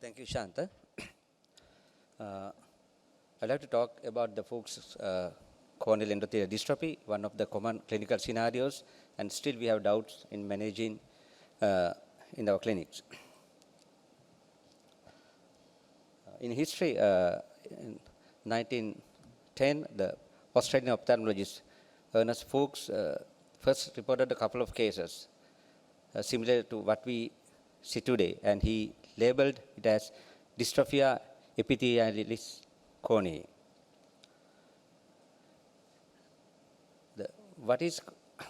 Thank you, Shanta. I'd like to talk about the Fuchs corneal endothelial dystrophy, one of the common clinical scenarios, and still we have doubts in managing in our clinics. In history, in 1910, the Australian ophthalmologist Ernest Fuchs first reported a couple of cases similar to what we see today, and he labeled it as dystrophia epithelialis corneae. What is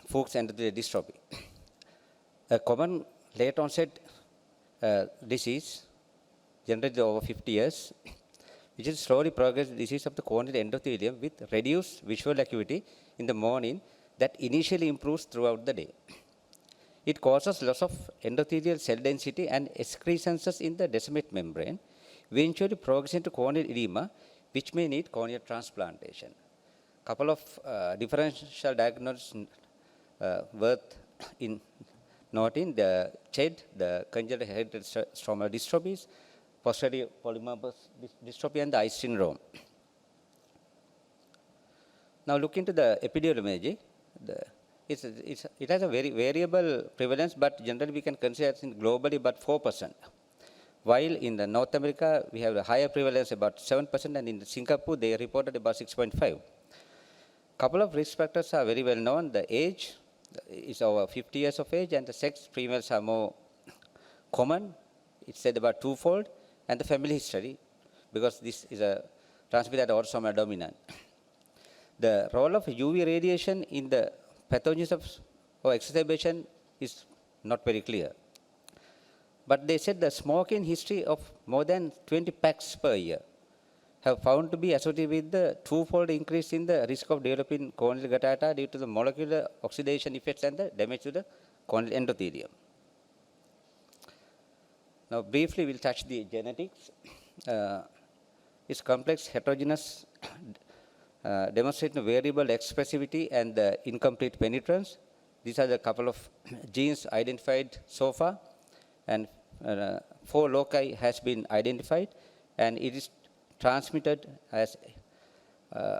Fuchs endothelial dystrophy? A common late onset disease, generally over 50 years, which is slowly progressive disease of the corneal endothelium with reduced visual acuity in the morning that initially improves throughout the day. It causes loss of endothelial cell density and excrescences in the descendant membrane, eventually progressing to corneal edema, which may need corneal transplantation. Couple of differential diagnoses worth in noting: the CHED, the congenital hereditary stromal dystrophies, posterior polymorphous dystrophy, and the eye syndrome. Now look into the epidemiology. It has a very variable prevalence, but generally we can consider it globally about 4%. While in the North America, we have a higher prevalence, about 7%, and in Singapore, they reported about 6.5. Couple of risk factors are very well known. The age is over 50 years of age, and the sex, females are more common. It's said about twofold, and the family history, because this is a transmitted autosomal dominant. The role of UV radiation in the pathogenesis or exacerbation is not very clear. But they said the smoking history of more than 20 packs per year have found to be associated with the twofold increase in the risk of developing corneal gattata due to the molecular oxidation effects and the damage to the corneal endothelium. Now briefly we'll touch the genetics. It's complex, heterogeneous, demonstrating variable expressivity and the incomplete penetrance. These are the couple of genes identified so far, and 4 loci has been identified, and it is transmitted as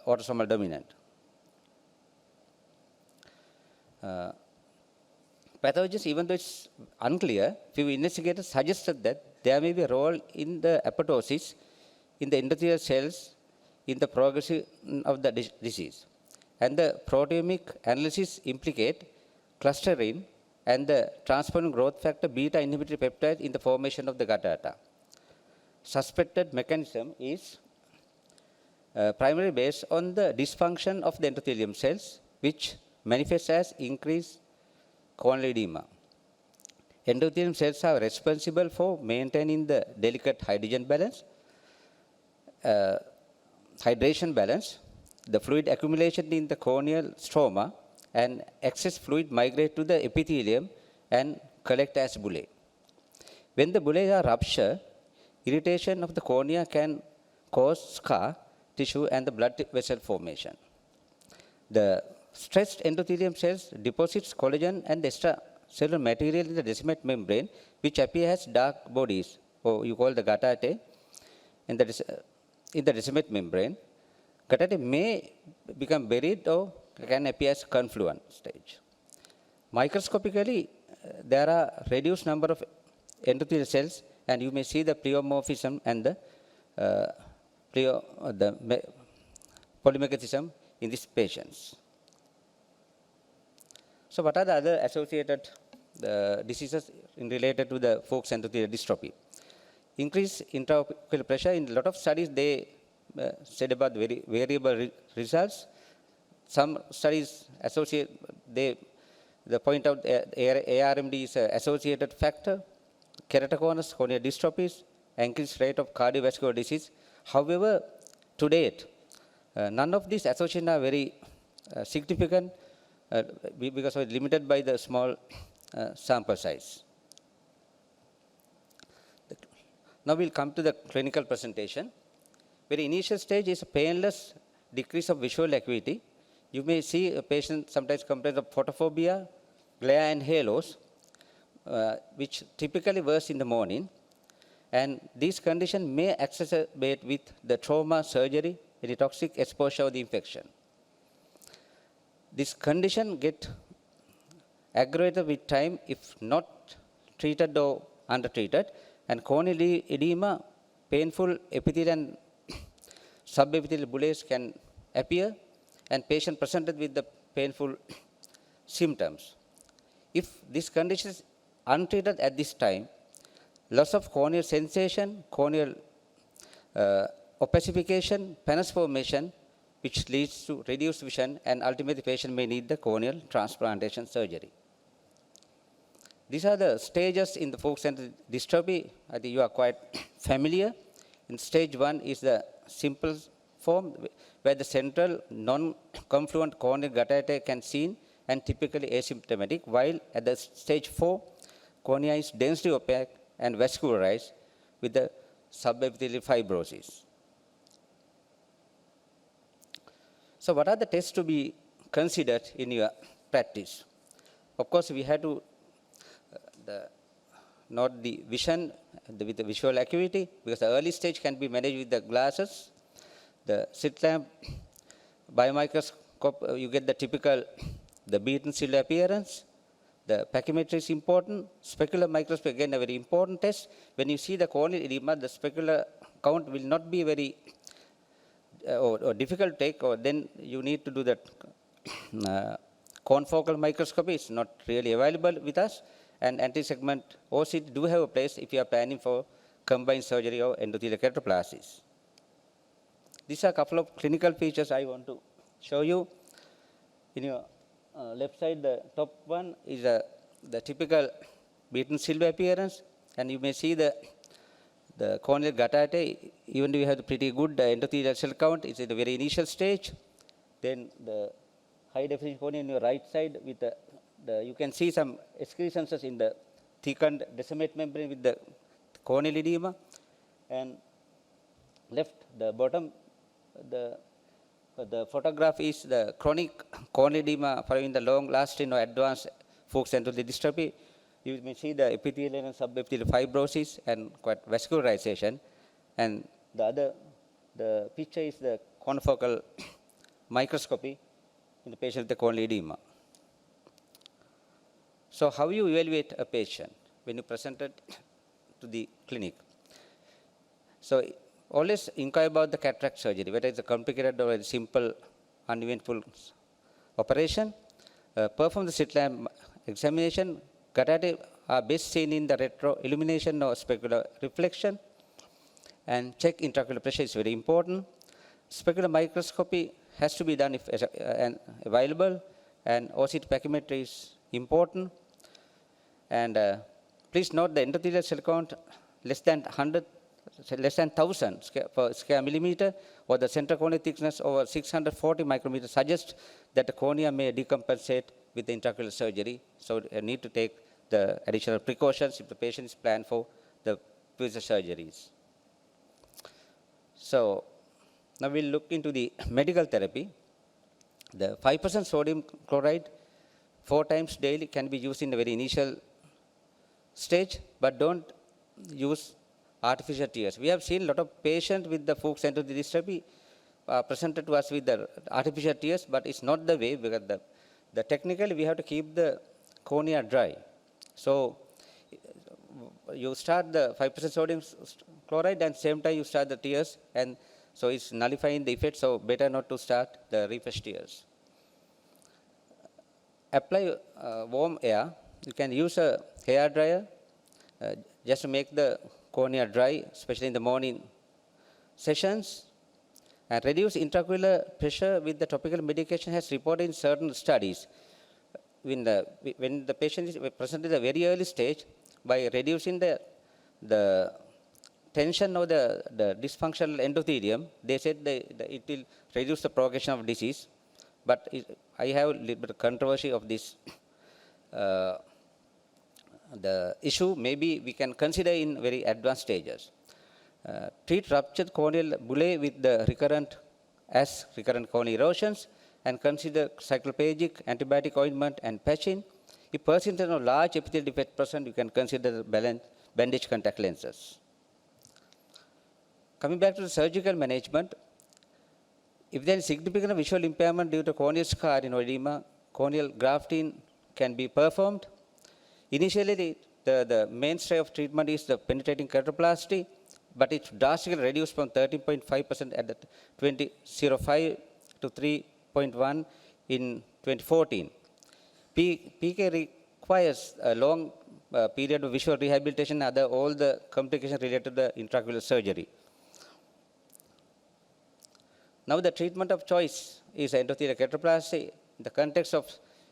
autosomal dominant. Pathogens, even though it's unclear, few investigators suggested that there may be a role in the apoptosis in the endothelial cells in the progression of the disease. And the proteomic analysis implicate clustering and the transferrin growth factor beta inhibitory peptide in the formation of the gattata. Suspected mechanism is primarily based on the dysfunction of the endothelium cells, which manifests as increased corneal edema. Endothelium cells are responsible for maintaining the delicate hydration balance, the fluid accumulation in the corneal stroma, and excess fluid migrate to the epithelium and collect as bullae. When the bullae are ruptured, irritation of the cornea can cause scar tissue and the blood vessel formation. The stressed endothelium cells deposits collagen and extracellular material in the descendant membrane, which appear as dark bodies, or you call the gattatae, in the descendant membrane. Gattatae may become buried or can appear as confluent stage. Microscopically, there are reduced number of endothelial cells, and you may see the pleomorphism and the polymorphism in these patients. So what are the other associated diseases related to the Fuchs endothelial dystrophy? Increased intraocular pressure. In a lot of studies, they said about very variable results. Some studies associate, they point out ARMD is an associated factor, keratoconus, corneal dystrophies, increased rate of cardiovascular disease. However, to date, none of these associations are very significant because it's limited by the small sample size. Now we'll come to the clinical presentation. Very initial stage is a painless decrease of visual acuity. You may see a patient sometimes complains of photophobia, glare and halos, which typically worse in the morning. And these conditions may exacerbate with the trauma, surgery, any toxic exposure or the infection. This condition get aggravated with time if not treated or undertreated, and corneal edema, painful epithelial and subepithelial bullae can appear, and patient presented with the painful symptoms. If this condition is untreated at this time, loss of corneal sensation, corneal opacification, pannus formation, which leads to reduced vision, and ultimately the patient may need the corneal transplantation surgery. These are the stages in the Fuchs endothelial dystrophy. I think you are quite familiar. In stage 1 is the simple form where the central non-confluent corneal guttate can seen and typically asymptomatic, while at the stage 4, cornea is densely opaque and vascularized with the subepithelial fibrosis. So what are the tests to be considered in your practice? Of course, we have to note the vision with the visual acuity, because the early stage can be managed with the glasses. The slit lamp biomicroscope, you get the typical, the beaten cell appearance. The pachymetry is important. Specular microscopy, again, a very important test. When you see the corneal edema, the specular count will not be very or difficult to take, or then you need to do that confocal microscopy. It's not really available with us. And anti-segment OCT do have a place if you are planning for combined surgery or endothelial keratoplasties. These are a couple of clinical features I want to show you. In your left side, the top one is the typical beaten silver appearance, and you may see the corneal guttate. Even though you have the pretty good endothelial cell count, it's at the very initial stage. Then the high definition cornea on your right side with you can see some excrescences in the thickened decimate membrane with the corneal edema. And left, the bottom, the photograph is the chronic corneal edema following the long-lasting or advanced Fuchs endothelial dystrophy. You may see the epithelial and subepithelial fibrosis and quite vascularization. And the picture is the confocal microscopy in the patient with the corneal edema. So how you evaluate a patient when you present it to the clinic? So always inquire about the cataract surgery, whether it's a complicated or a simple, uneventful operation. Perform the slit lamp examination. Guttate are best seen in the retro illumination or specular reflection. And check intraocular pressure is very important. Specular microscopy has to be done if available, and OCT pachymetry is important. And please note the endothelial cell count less than 1,000 per square millimeter, or the central corneal thickness over 640 micrometers suggests that the cornea may decompensate with the intraocular surgery. So you need to take the additional precautions if the patient is planned for the future surgeries. So now we'll look into the medical therapy. The 5% sodium chloride 4 times daily can be used in the very initial stage, but don't use artificial tears. We have seen a lot of patients with the Fuchs endothelial dystrophy presented to us with the artificial tears, but it's not the way, because technically we have to keep the cornea dry. So you start the 5% sodium chloride, and same time you start the tears, and so it's nullifying the effect, so better not to start the refresh tears. Apply warm air. You can use a hair dryer just to make the cornea dry, especially in the morning sessions. And reduce intraocular pressure with the topical medication has reported in certain studies. When the patient is presented at a very early stage, by reducing the tension of the dysfunctional endothelium, they said it will reduce the progression of disease. But I have a little bit of controversy of this. The issue maybe we can consider in very advanced stages. Treat ruptured corneal bullae with the recurrent corneal erosions, and consider cyclophagic antibiotic ointment and patching. If percentage of large epithelial defect present, you can consider bandage contact lenses. Coming back to the surgical management, if there is significant visual impairment due to corneal scar in edema, corneal grafting can be performed. Initially, the mainstay of treatment is the penetrating keratoplasty, but it's drastically reduced from 13.5% at the 2005 to 3.1 in 2014. PK requires a long period of visual rehabilitation and all the complications related to the intraocular surgery. Now the treatment of choice is endothelial keratoplasty in the context of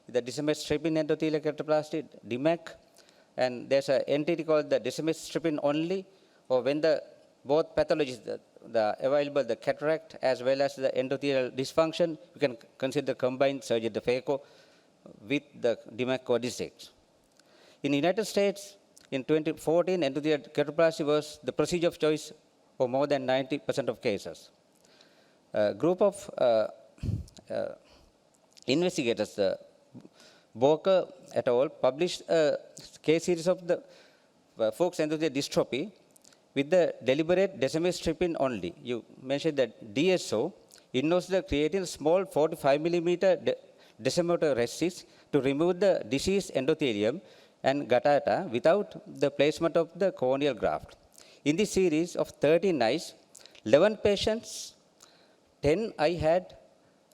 the disseminate-stripping endothelial keratoplasty, DMEC, and there's an entity called the disseminate-stripping only, or when the both pathologies, the available, the cataract as well as the endothelial dysfunction, you can consider combined surgery, the phaco, with the DMEC or D6. In the United States, in 2014, endothelial keratoplasty was the procedure of choice for more than 90% of cases. A group of investigators, Boker et al., published a case series of the Fuchs endothelial dystrophy with the deliberate decimal stripping only. You mentioned that DSO involves the creating small 45 millimeter decimeter resist to remove the diseased endothelium and guttata without the placement of the corneal graft. In this series of 13 eyes, 11 patients, 10 I had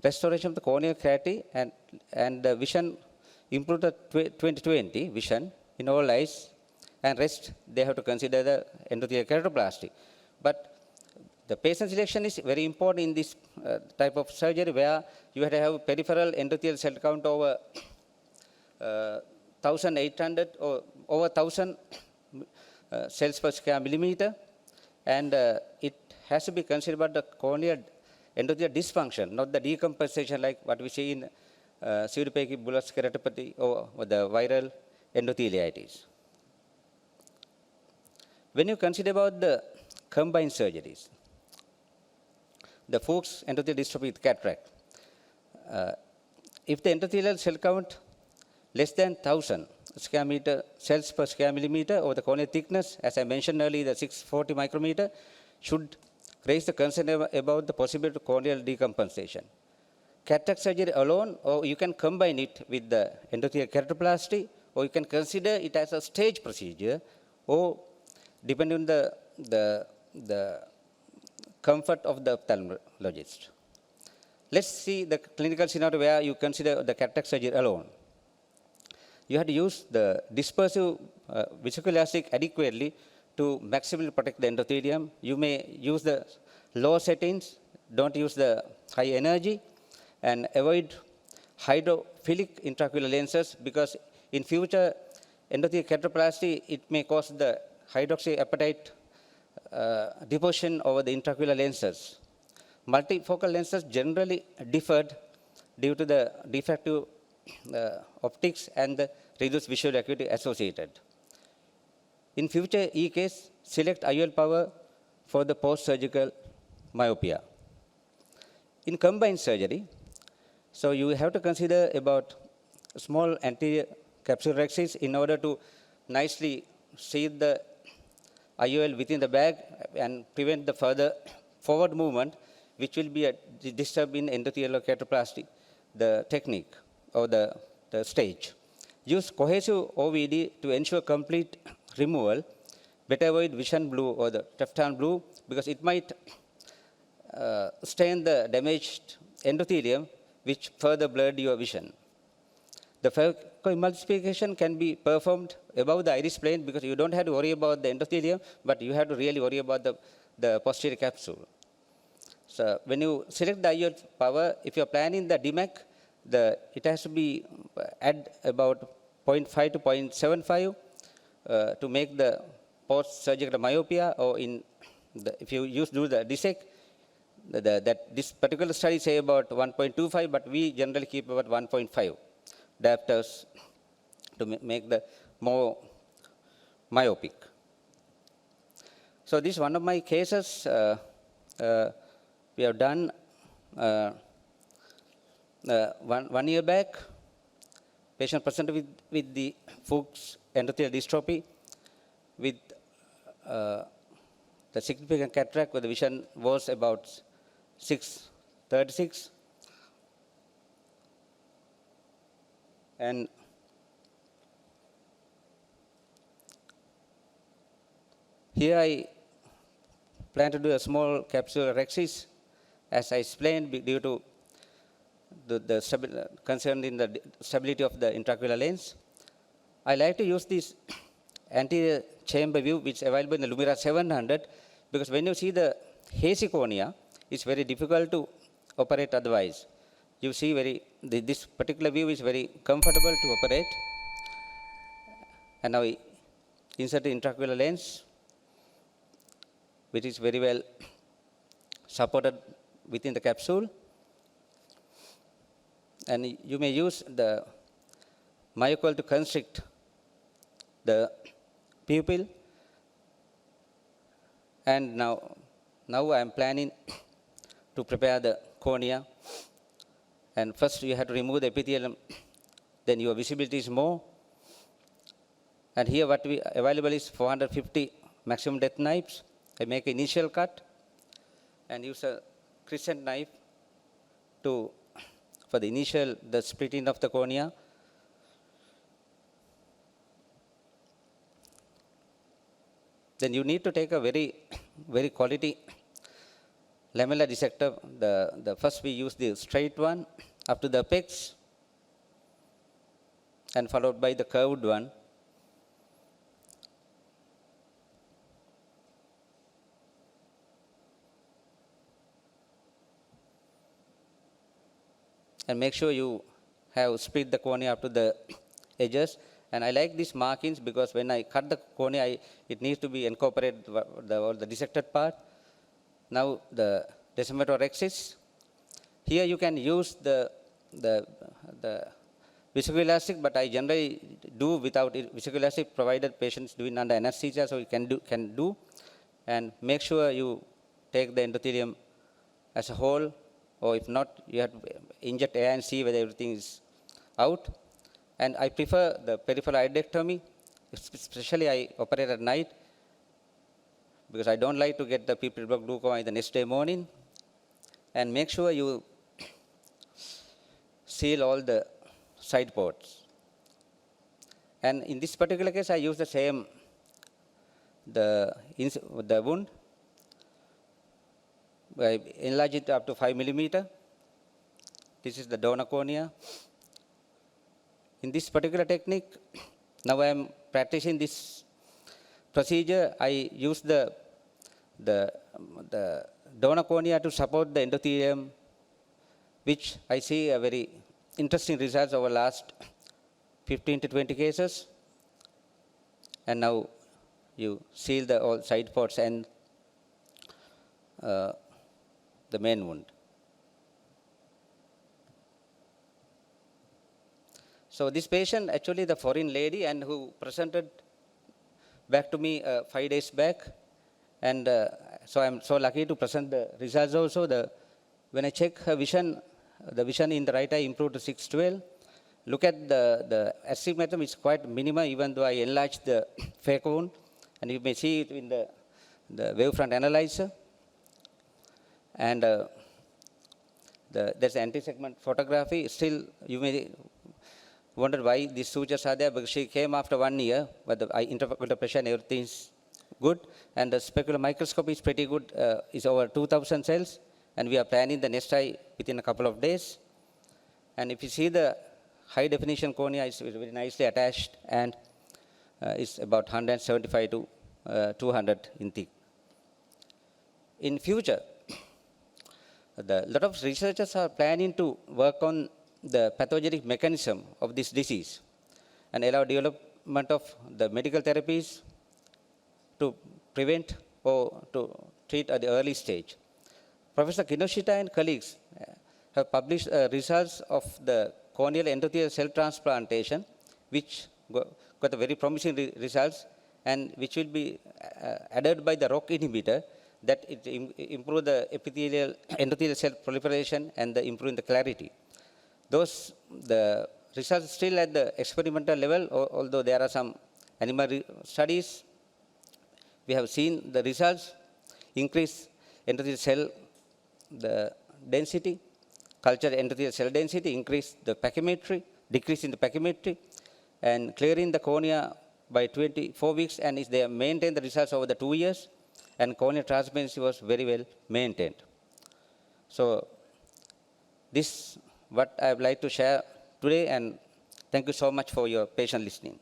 restoration of the corneal clarity and the vision improved to 20/20 vision in all eyes, and rest they have to consider the endothelial keratoplasty. But the patient selection is very important in this type of surgery where you have to have peripheral endothelial cell count over 1,800 or over 1,000 cells per square millimeter, and it has to be considered about the corneal endothelial dysfunction, not the decompensation like what we see in pseudophakic bullous keratopathy or the viral endotheliitis. When you consider about the combined surgeries, the Fuchs endothelial dystrophy with cataract, if the endothelial cell count less than 1,000 square meter cells per square millimeter or the corneal thickness, as I mentioned earlier, the 640 micrometer, should raise the concern about the possibility of corneal decompensation. Cataract surgery alone, or you can combine it with the endothelial keratoplasty, or you can consider it as a stage procedure, or depending on the comfort of the ophthalmologist. Let's see the clinical scenario where you consider the cataract surgery alone. You have to use the dispersive viscoelastic adequately to maximally protect the endothelium. You may use the low settings, don't use the high energy, and avoid hydrophilic intraocular lenses because in future endothelial keratoplasty, it may cause the hydroxyapatite deposition over the intraocular lenses. Multifocal lenses generally differed due to the defective optics and the reduced visual acuity associated. In future e-case, select IOL power for the post-surgical myopia. In combined surgery, so you have to consider about small anterior capsulorhexis in order to nicely seat the IOL within the bag and prevent the further forward movement, which will be a disturb in endothelial keratoplasty, the technique or the stage. Use cohesive OVD to ensure complete removal. Better avoid vision blue or the teflon blue because it might stain the damaged endothelium, which further blurred your vision. The phacoemulsification can be performed above the iris plane because you don't have to worry about the endothelium, but you have to really worry about the posterior capsule. So when you select the IOL power, if you're planning the DMEC, it has to be add about 0.5 to 0.75 to make the post-surgical myopia, or if you do the DSEC, this particular study say about 1.25, but we generally keep about 1.5 diopters to make the more myopic. So this is one of my cases. We have done 1 year back. Patient presented with the Fuchs endothelial dystrophy with the significant cataract where the vision was about 636. And here I plan to do a small capsular rhexis, as I explained, due to the concern in the stability of the intraocular lens. I like to use this anterior chamber view, which is available in the Lumira 700, because when you see the hazy cornea, it's very difficult to operate otherwise. You see this particular view is very comfortable to operate. And now we insert the intraocular lens, which is very well supported within the capsule. And you may use the myocoil to constrict the pupil. And now I am planning to prepare the cornea. And first you have to remove the epithelium, then your visibility is more. And here what we available is 450 maximum depth knives. I make an initial cut and use a crescent knife for the splitting of the cornea. Then you need to take a very quality lamellar dissector. The first we use the straight one up to the apex, and followed by the curved one. And make sure you have split the cornea up to the edges. And I like these markings because when I cut the cornea, it needs to be incorporated the dissected part. Now the descemetor rhexis. Here you can use the viscoelastic, but I generally do without viscoelastic, provided patients doing under anesthesia, so you can do. And make sure you take the endothelium as a whole, or if not, you have to inject air and see whether everything is out. And I prefer the peripheral iodectomy, especially I operate at night, because I don't like to get the pupil blood glaucoma the next day morning. And make sure you seal all the side ports. And in this particular case, I use the same, the wound. I enlarge it up to 5 millimeter. This is the donor cornea. In this particular technique, now I am practicing this procedure. I use the donor cornea to support the endothelium, which I see a very interesting results over last 15 to 20 cases. And now you seal all side ports and the main wound. So this patient, actually the foreign lady, and who presented back to me 5 days back, and so I'm so lucky to present the results also. When I check her vision, the vision in the right eye improved to 612. Look at the astigmatism is quite minimal, even though I enlarged the fake wound, and you may see it in the wavefront analyzer. And there's anti-segment photography. Still, you may wonder why these sutures are there, because she came after 1 year, but the intraocular pressure and everything is good. And the specular microscopy is pretty good, it's over 2,000 cells. And we are planning the next eye within a couple of days. And if you see the high definition cornea is very nicely attached, and it's about 175 to 200 in thick. In future, a lot of researchers are planning to work on the pathogenic mechanism of this disease and allow development of the medical therapies to prevent or to treat at the early stage. Professor Kinoshita and colleagues have published results of the corneal endothelial cell transplantation, which got a very promising results, and which will be added by the ROCK inhibitor, that it improve the endothelial cell proliferation and improving the clarity. The results still at the experimental level, although there are some animal studies. We have seen the results, increase endothelial cell the density, culture endothelial cell density, increase the pachymetry, decrease in the pachymetry, and clearing the cornea by 24 weeks, and they maintained the results over the 2 years, and corneal transparency was very well maintained. So this what I would like to share today, and thank you so much for your patient listening.